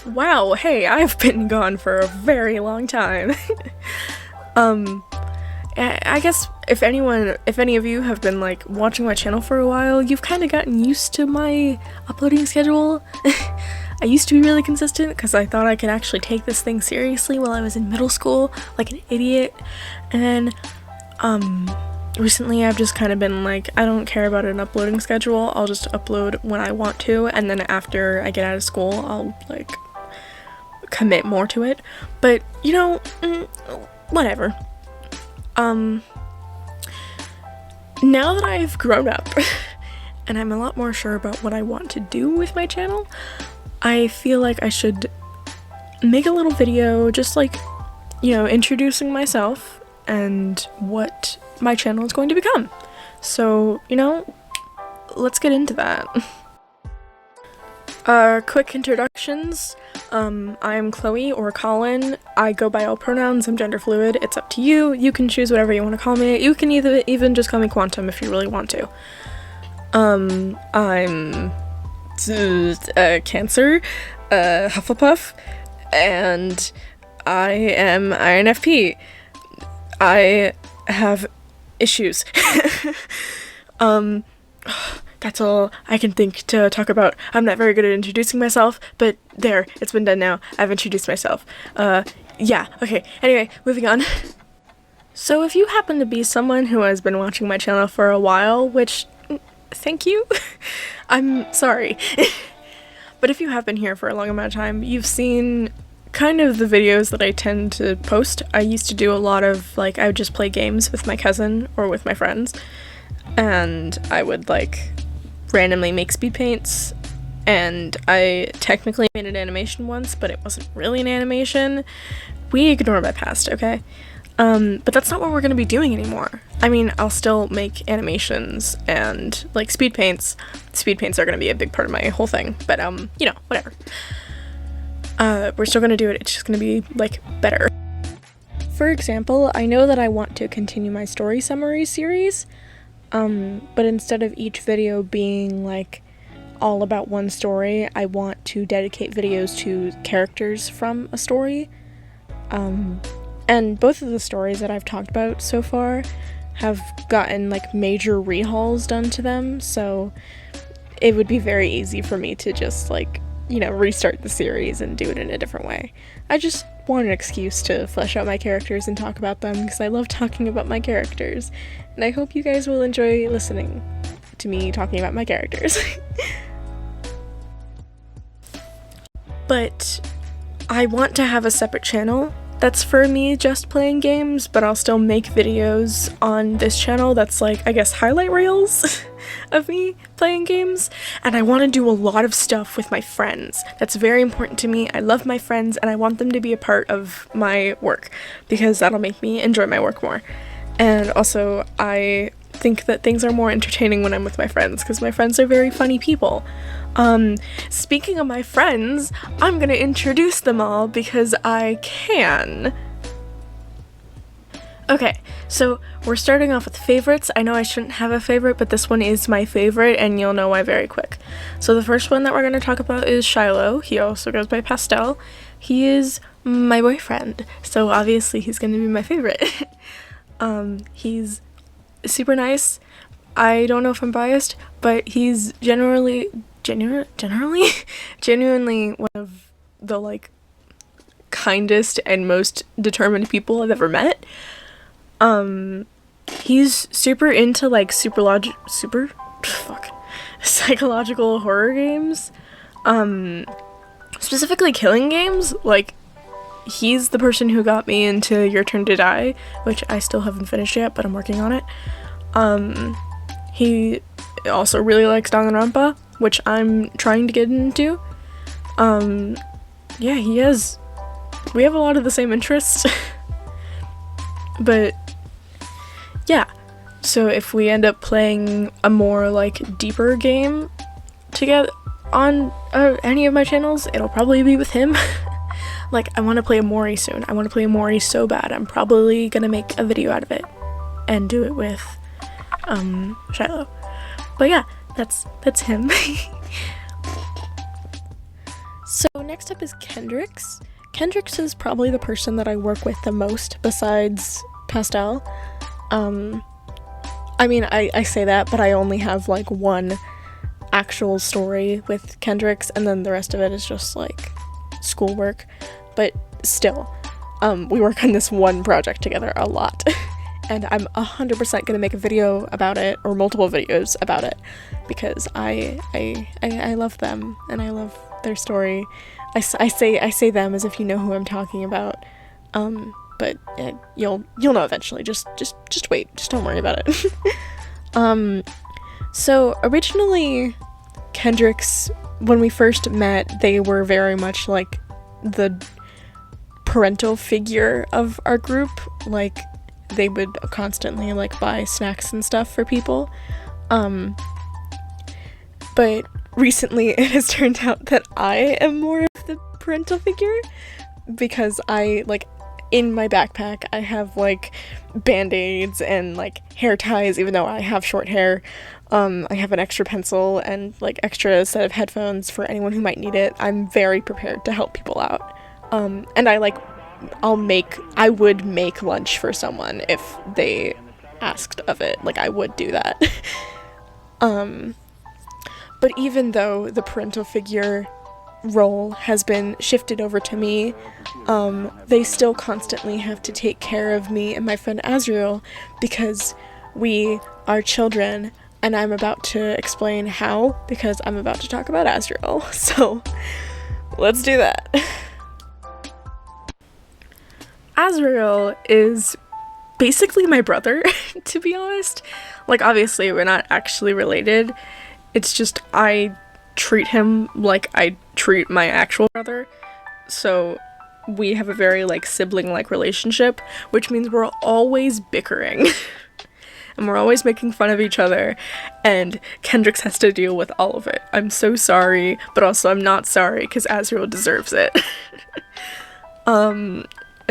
Wow, hey, I've been gone for a very long time. I guess if any of you have been like watching my channel for a while, you've kind of gotten used to my uploading schedule. I used to be really consistent because I thought I could actually take this thing seriously while I was in middle school, like an idiot. And then, recently I've just kind of been like, I don't care about an uploading schedule, I'll just upload when I want to, and then after I get out of school, I'll like commit more to it. But, you know, whatever. Now that I've grown up and I'm a lot more sure about what I want to do with my channel, I feel like I should make a little video just like, you know, introducing myself and what my channel is going to become. So, you know, let's get into that. Quick introductions. I'm Chloe or Colin. I go by all pronouns. I'm gender fluid. It's up to you. You can choose whatever you want to call me. You can even just call me Quantum if you really want to. I'm Cancer, Hufflepuff, and I am INFP. I have issues. That's all I can think to talk about. I'm not very good at introducing myself, but there, it's been done now. I've introduced myself. Yeah, okay. Anyway, moving on. So if you happen to be someone who has been watching my channel for a while, which, thank you, I'm sorry. But if you have been here for a long amount of time, you've seen kind of the videos that I tend to post. I used to do a lot of, like, I would just play games with my cousin or with my friends, and I would, like, randomly make speed paints, and I technically made an animation once, but it wasn't really an animation. We ignore my past, okay? But that's not what we're gonna be doing anymore. I mean, I'll still make animations and, like, speed paints. Speed paints are gonna be a big part of my whole thing, but, you know, whatever. We're still gonna do it, it's just gonna be, like, better. For example, I know that I want to continue my story summary series, but instead of each video being, like, all about one story, I want to dedicate videos to characters from a story. And both of the stories that I've talked about so far have gotten, like, major rehauls done to them, so it would be very easy for me to just, like, you know, restart the series and do it in a different way. I just want an excuse to flesh out my characters and talk about them, because I love talking about my characters, and I hope you guys will enjoy listening to me talking about my characters. But I want to have a separate channel that's for me just playing games, but I'll still make videos on this channel that's, like, I guess, highlight reels of me playing games. And I want to do a lot of stuff with my friends. That's very important to me. I love my friends and I want them to be a part of my work, because that'll make me enjoy my work more. And also, I think that things are more entertaining when I'm with my friends, because my friends are very funny people. Speaking of my friends, I'm gonna introduce them all because I can. Okay, so we're starting off with favorites. I know I shouldn't have a favorite, but this one is my favorite, and you'll know why very quick. So the first one that we're gonna talk about is Shiloh. He also goes by Pastel. He is my boyfriend, so obviously he's gonna be my favorite. He's super nice. I don't know if I'm biased, but he's genuinely one of the, like, kindest and most determined people I've ever met. He's super into, like, psychological horror games, specifically killing games. Like, he's the person who got me into Your Turn to Die, which I still haven't finished yet, but I'm working on it. He also really likes Danganronpa, which I'm trying to get into. Yeah, we have a lot of the same interests. But yeah, so if we end up playing a more, like, deeper game together on any of my channels, it'll probably be with him. Like, I want to play a Mori soon. I want to play a Mori so bad. I'm probably gonna make a video out of it and do it with Shiloh. But yeah, that's him. So next up is Kendrix. Kendrix is probably the person that I work with the most besides Pastel. I mean, I say that, but I only have like one actual story with Kendrix, and then the rest of it is just like schoolwork. But still, we work on this one project together a lot. And I'm 100% gonna make a video about it, or multiple videos about it, because I love them and I love their story. I say them as if you know who I'm talking about, but you'll know eventually. Just wait. Just don't worry about it. So originally, Kendrix, when we first met, they were very much like the parental figure of our group. Like, they would constantly like buy snacks and stuff for people. But recently it has turned out that I am more of the parental figure, because I, like, in my backpack I have like band-aids and like hair ties, even though I have short hair. I have an extra pencil and like extra set of headphones for anyone who might need it. I'm very prepared to help people out. And I would make lunch for someone if they asked of it. Like, I would do that. But even though the parental figure role has been shifted over to me, they still constantly have to take care of me and my friend Azriel, because we are children, and I'm about to explain how, because I'm about to talk about Azriel. So let's do that. Azriel is basically my brother, to be honest. Like, obviously, we're not actually related. It's just I treat him like I treat my actual brother. So we have a very, like, sibling-like relationship, which means we're always bickering. And we're always making fun of each other, and Kendrix has to deal with all of it. I'm so sorry, but also I'm not sorry, because Azriel deserves it.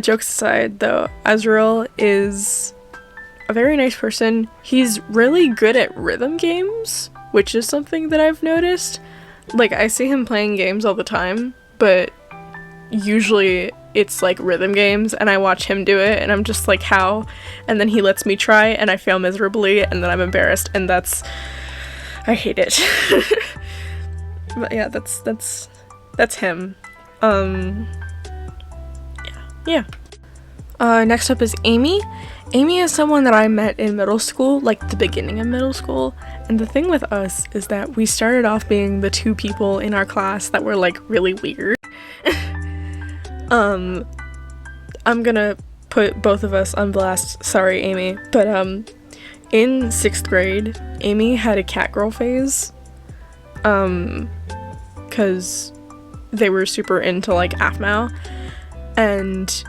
Jokes aside, though, Azriel is a very nice person. He's really good at rhythm games, which is something that I've noticed. Like, I see him playing games all the time, but usually it's like rhythm games, and I watch him do it, and I'm just like, how? And then he lets me try, and I fail miserably, and then I'm embarrassed, and I hate it. But yeah, that's him. Yeah. Next up is Amy. Amy is someone that I met in middle school, like the beginning of middle school, and the thing with us is that we started off being the two people in our class that were like really weird. I'm gonna put both of us on blast, sorry Amy, but in 6th grade, Amy had a catgirl phase, cause they were super into like Aphmau, and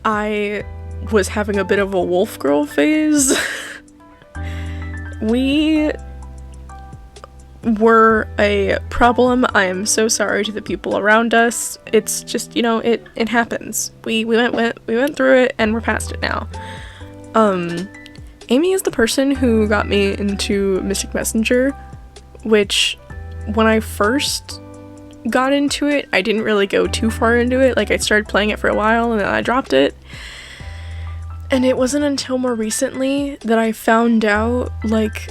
I was having a bit of a wolf girl phase. We were a problem. I am so sorry to the people around us. It's just, you know, it happens. We went through it, and we're past it now. Amy is the person who got me into Mystic Messenger, which when I first got into it, I didn't really go too far into it. Like, I started playing it for a while and then I dropped it. And it wasn't until more recently that I found out, like,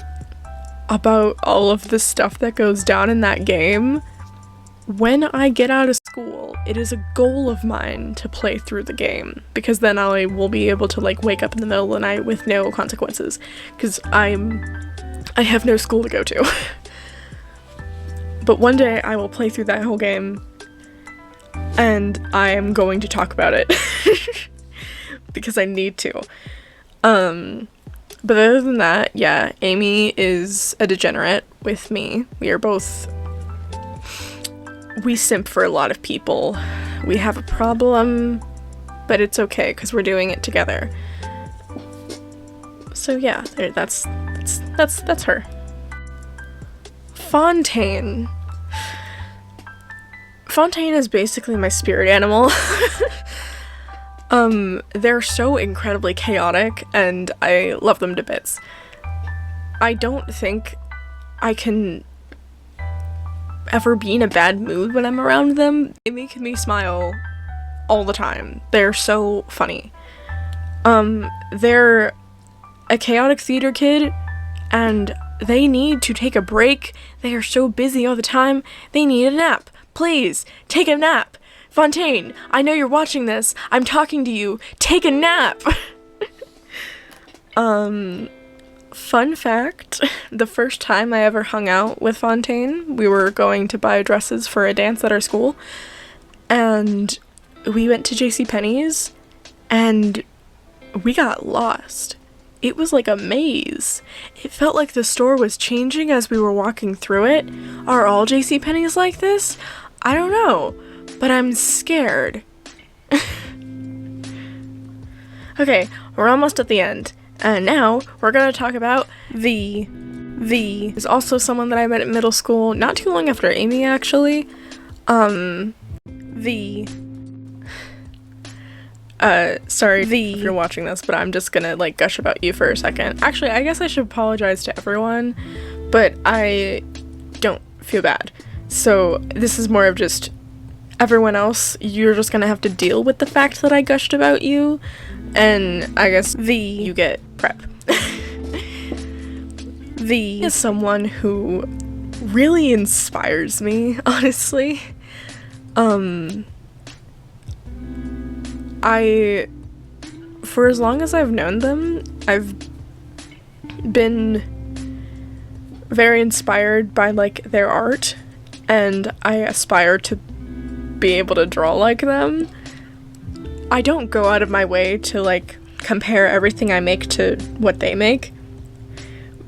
about all of the stuff that goes down in that game. When I get out of school, it is a goal of mine to play through the game, because then I will be able to, like, wake up in the middle of the night with no consequences, because I have no school to go to. But one day I will play through that whole game, and I am going to talk about it. Because I need to. But other than that, yeah, Amy is a degenerate with me. We simp for a lot of people. We have a problem, but it's okay, because we're doing it together. So yeah, that's her. Fontaine. Fontaine is basically my spirit animal. They're so incredibly chaotic, and I love them to bits. I don't think I can ever be in a bad mood when I'm around them. They make me smile all the time. They're so funny. They're a chaotic theater kid, and they need to take a break. They are so busy all the time. They need a nap. Please, take a nap. Fontaine, I know you're watching this. I'm talking to you. Take a nap. Fun fact, the first time I ever hung out with Fontaine, we were going to buy dresses for a dance at our school, and we went to JCPenney's, and we got lost. It was like a maze. It felt like the store was changing as we were walking through it. Are all JCPenney's like this? I don't know, but I'm scared. Okay, we're almost at the end. And now we're gonna talk about V. V is also someone that I met at middle school, not too long after Amy, actually. V. Sorry, V, if you're watching this, but I'm just gonna, like, gush about you for a second. Actually, I guess I should apologize to everyone, but I don't feel bad. So this is more of just everyone else. You're just gonna have to deal with the fact that I gushed about you. And I guess V, you get prep. V is someone who really inspires me, honestly. For as long as I've known them, I've been very inspired by, like, their art, and I aspire to be able to draw like them. I don't go out of my way to, like, compare everything I make to what they make,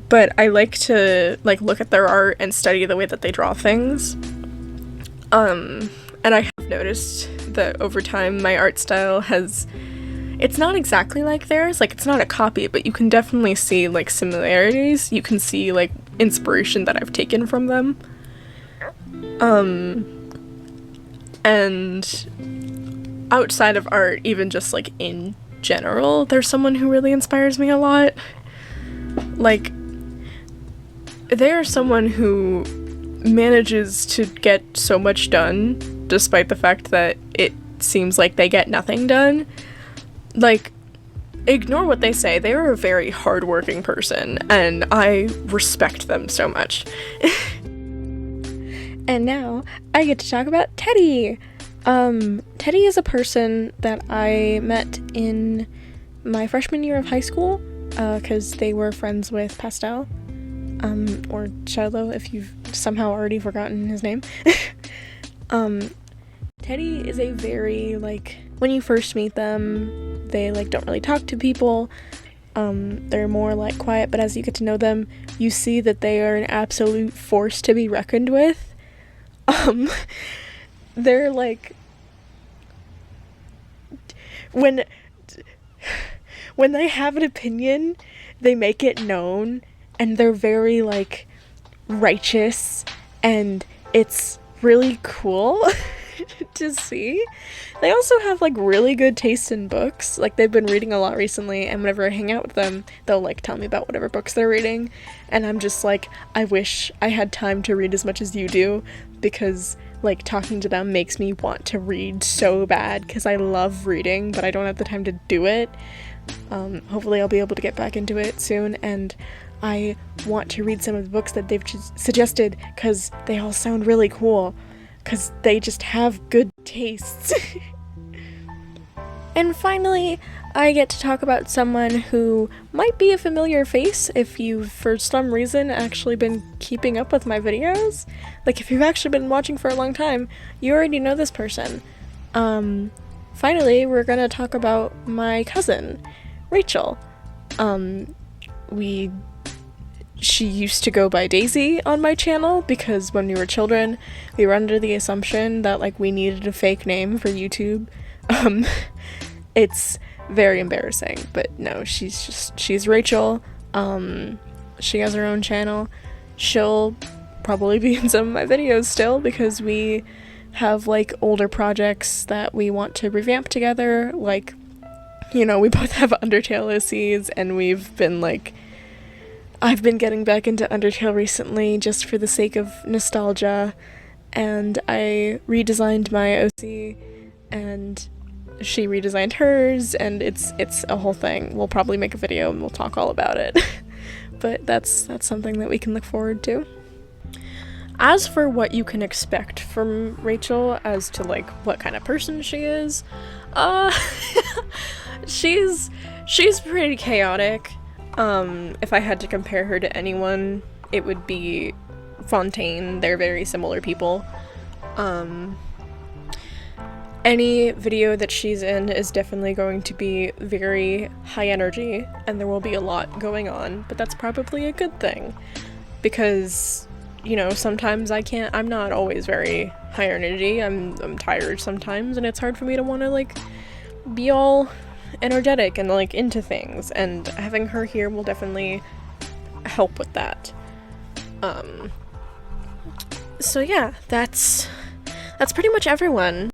but I like to, like, look at their art and study the way that they draw things. And I have noticed that over time my art style it's not exactly like theirs, like, it's not a copy, but you can definitely see, like, similarities. You can see, like, inspiration that I've taken from them. And outside of art, even just, like, in general, there's someone who really inspires me a lot. Like, they're someone who manages to get so much done, despite the fact that it seems like they get nothing done. Like, ignore what they say, they are a very hardworking person, and I respect them so much. And now, I get to talk about Teddy! Teddy is a person that I met in my freshman year of high school, because they were friends with Pastel, or Shiloh, if you've somehow already forgotten his name. Teddy is a very, like, when you first meet them, they, like, don't really talk to people, they're more, like, quiet, but as you get to know them, you see that they are an absolute force to be reckoned with. They're, like, when they have an opinion, they make it known, and they're very, like, righteous, and it's really cool to see. They also have, like, really good taste in books. Like, they've been reading a lot recently, and whenever I hang out with them, they'll, like, tell me about whatever books they're reading, and I'm just like, I wish I had time to read as much as you do, because, like, talking to them makes me want to read so bad, because I love reading, but I don't have the time to do it. Hopefully I'll be able to get back into it soon, and I want to read some of the books that they've suggested, because they all sound really cool, because they just have good tastes. And finally, I get to talk about someone who might be a familiar face if you've, for some reason, actually been keeping up with my videos. Like, if you've actually been watching for a long time, you already know this person. Finally, we're gonna talk about my cousin, Rachel. She used to go by Daisy on my channel, because when we were children, we were under the assumption that, like, we needed a fake name for YouTube. It's very embarrassing, but no, she's Rachel. She has her own channel. She'll probably be in some of my videos still, because we have, like, older projects that we want to revamp together. Like, you know, we both have Undertale OCs, and we've been, like, I've been getting back into Undertale recently just for the sake of nostalgia, and I redesigned my OC, and she redesigned hers, and it's a whole thing. We'll probably make a video and we'll talk all about it. But that's something that we can look forward to. As for what you can expect from Rachel as to like what kind of person she is, she's pretty chaotic. If I had to compare her to anyone, it would be Fontaine. They're very similar people. Any video that she's in is definitely going to be very high energy, and there will be a lot going on, but that's probably a good thing, because, you know, sometimes I'm not always very high energy. I'm tired sometimes, and it's hard for me to want to, like, be all energetic and, like, into things, and having her here will definitely help with that. So yeah, that's pretty much everyone.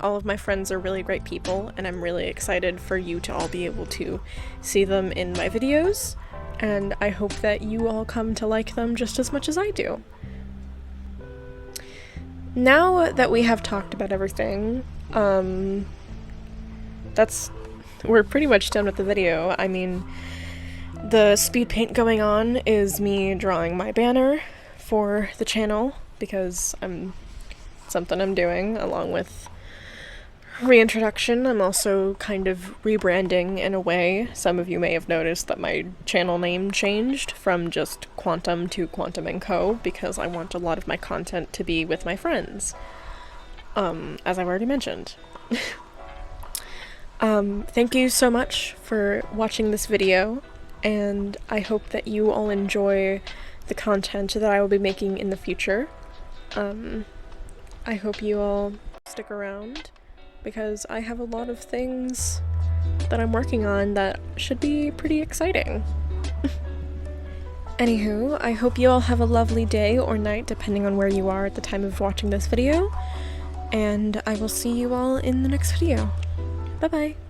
All of my friends are really great people, and I'm really excited for you to all be able to see them in my videos, and I hope that you all come to like them just as much as I do. Now that we have talked about everything, we're pretty much done with the video. I mean, the speed paint going on is me drawing my banner for the channel, because something I'm doing, along with reintroduction. I'm also kind of rebranding in a way. Some of you may have noticed that my channel name changed from just Quantum to Quantum & Co. because I want a lot of my content to be with my friends, as I've already mentioned. Thank you so much for watching this video, and I hope that you all enjoy the content that I will be making in the future. I hope you all stick around, because I have a lot of things that I'm working on that should be pretty exciting. Anywho, I hope you all have a lovely day or night, depending on where you are at the time of watching this video, and I will see you all in the next video. Bye bye!